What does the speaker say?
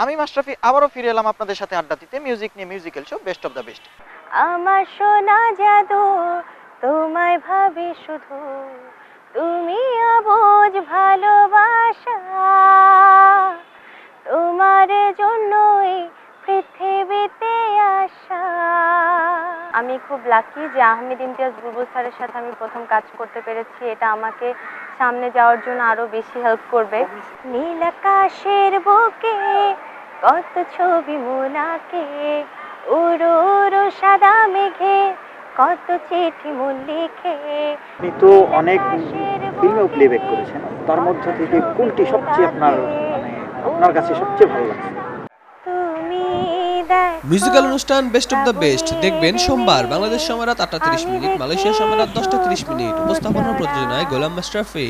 আমি মাশরাফি আবারও ফিরে এলাম আপনাদের সাথে আড্ডা দিতে মিউজিক নিয়ে musical show best of the best. আমার সোনা জাদু তোমায় ভাবি শুধু, তুমি অবুঝ ভালোবাসা, তোমার জন্যই পৃথিবীতে আসা। আমি খুব লাকি যে আহমেদ ইমতিয়াজ বুলবুল স্যারের সাথে আমি প্রথম কাজ করতে পেরেছি। এটা আমাকে সামনে যাওয়ার জন্য আরো বেশি হেল্প করবে। নীল আকাশের বুকে কত ছবি মোনাকে, উড়ো উড়ো সাদা মেঘে কত চিঠি মন লিখে। আপনি তো অনেক ফিল্মেও প্লেব্যাক করেছেন, তার মধ্য থেকে কোনটি সবচেয়ে আপনার কাছে সবচেয়ে ভালো লাগছে? তুমি মিউজিক্যাল অনুষ্ঠান বেস্ট অফ দ্য বেস্ট দেখবেন সোমবার বাংলাদেশ সময় রাত ৮টা ৩০ মিনিট, মালয়েশিয়া সময় রাত ১০টা ৩০ মিনিট। উপস্থাপনা প্রযোজনায় গোলাম মাশরাফি।